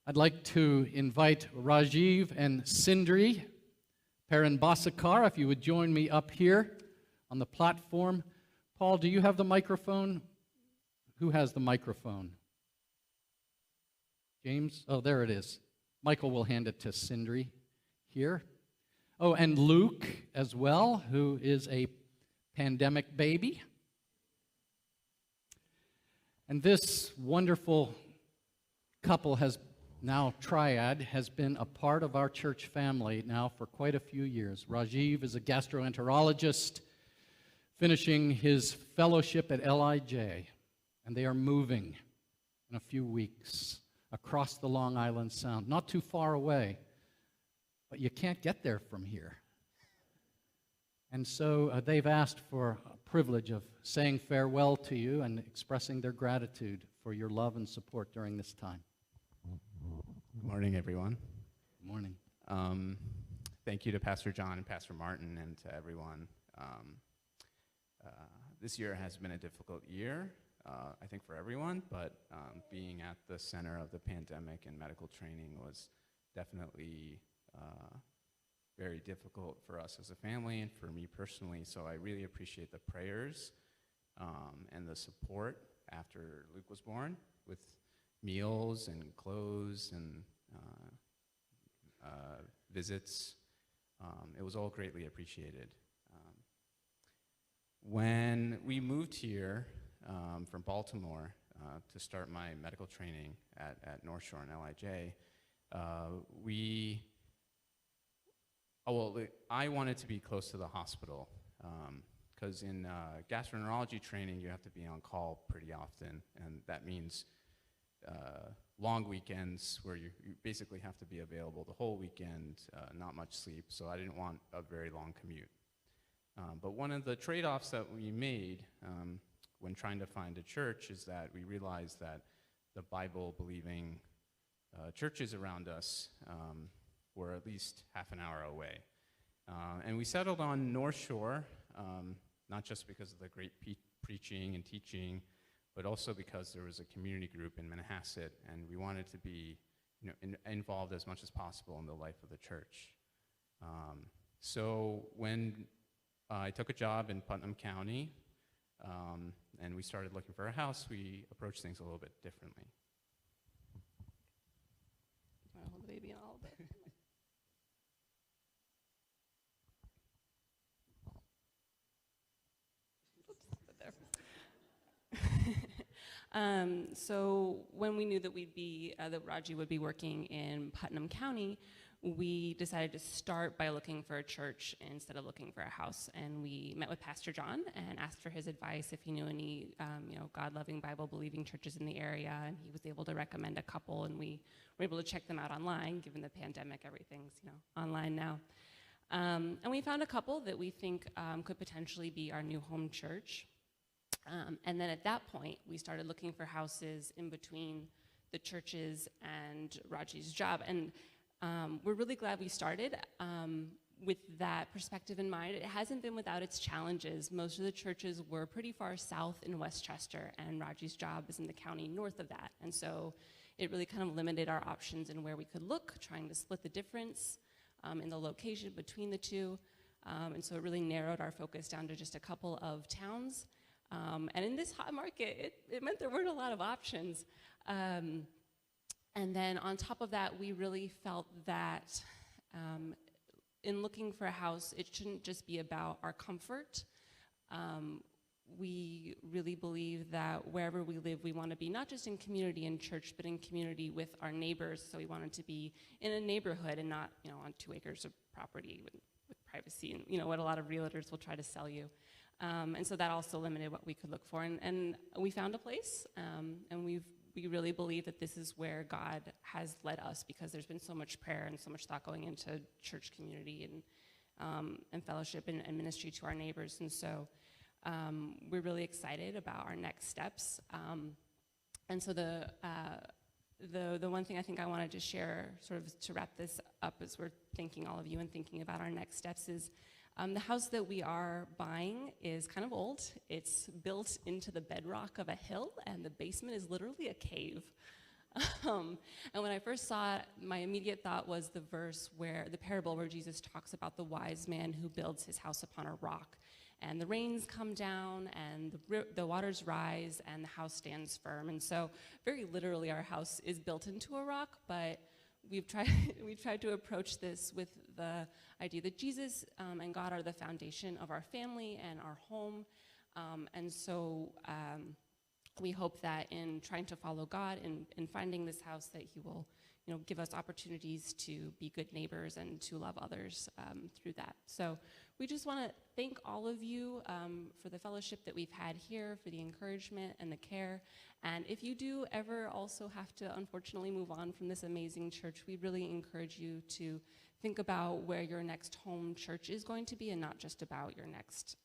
I'd like to invite Rajiv and Sindri, Perinbasekar, if you would join me up here on the platform. Paul, do you have the microphone? Who has the microphone? James? Oh, there it is. Michael will hand it to Sindri here. Oh, and Luke as well, who is a pandemic baby. And this wonderful couple triad has been a part of our church family now for quite a few years. Rajiv is a gastroenterologist finishing his fellowship at LIJ, and they are moving in a few weeks across the Long Island Sound, not too far away, but you can't get there from here. And so they've asked for a privilege of saying farewell to you and expressing their gratitude for your love and support during this time. Good morning, everyone. Good morning. Thank you to Pastor John and Pastor Martin and to everyone. This year has been a difficult year, I think for everyone, but being at the center of the pandemic and medical training was definitely very difficult for us as a family and for me personally, so I really appreciate the prayers and the support after Luke was born with meals and clothes and visits. It was all greatly appreciated. When we moved here from Baltimore to start my medical training at North Shore and LIJ, I wanted to be close to the hospital because in gastroenterology training you have to be on call pretty often, and that means long weekends where you basically have to be available the whole weekend, not much sleep, so I didn't want a very long commute. But one of the trade-offs that we made when trying to find a church is that we realized that the Bible-believing churches around us were at least half an hour away. And we settled on North Shore, not just because of the great preaching and teaching, but also because there was a community group in Manhasset, and we wanted to be involved as much as possible in the life of the church. So when I took a job in Putnam County, and we started looking for a house, we approached things a little bit differently. I'll hold the baby in a little bit. So when we knew that that Raji would be working in Putnam County, we decided to start by looking for a church instead of looking for a house. And we met with Pastor John and asked for his advice if he knew any, God-loving, Bible-believing churches in the area. And he was able to recommend a couple, and we were able to check them out online. Given the pandemic, everything's online now. And we found a couple that we think could potentially be our new home church. And then at that point, we started looking for houses in between the churches and Raji's job. And we're really glad we started with that perspective in mind. It hasn't been without its challenges. Most of the churches were pretty far south in Westchester, and Raji's job is in the county north of that. And so it really kind of limited our options in where we could look, trying to split the difference in the location between the two. And so it really narrowed our focus down to just a couple of towns. And in this hot market, it meant there weren't a lot of options. And then on top of that, we really felt that in looking for a house, it shouldn't just be about our comfort. We really believe that wherever we live, we want to be not just in community and church, but in community with our neighbors. So we wanted to be in a neighborhood and not, on 2 acres of property with privacy and, what a lot of realtors will try to sell you. And so that also limited what we could look for. And we found a place, and we really believe that this is where God has led us, because there's been so much prayer and so much thought going into church community and fellowship and ministry to our neighbors. And so we're really excited about our next steps. And so the one thing I think I wanted to share, sort of to wrap this up as we're thanking all of you and thinking about our next steps, is the house that we are buying is kind of old. It's built into the bedrock of a hill, and the basement is literally a cave. And when I first saw it, my immediate thought was the parable where Jesus talks about the wise man who builds his house upon a rock. And the rains come down, and the waters rise, and the house stands firm. And so, very literally, our house is built into a rock, but we've tried to approach this with the idea that Jesus and God are the foundation of our family and our home. And so we hope that in trying to follow God and in finding this house, that he will, give us opportunities to be good neighbors and to love others through that. So we just want to thank all of you for the fellowship that we've had here, for the encouragement and the care. And if you do ever also have to, unfortunately, move on from this amazing church, we really encourage you to think about where your next home church is going to be, and not just about your next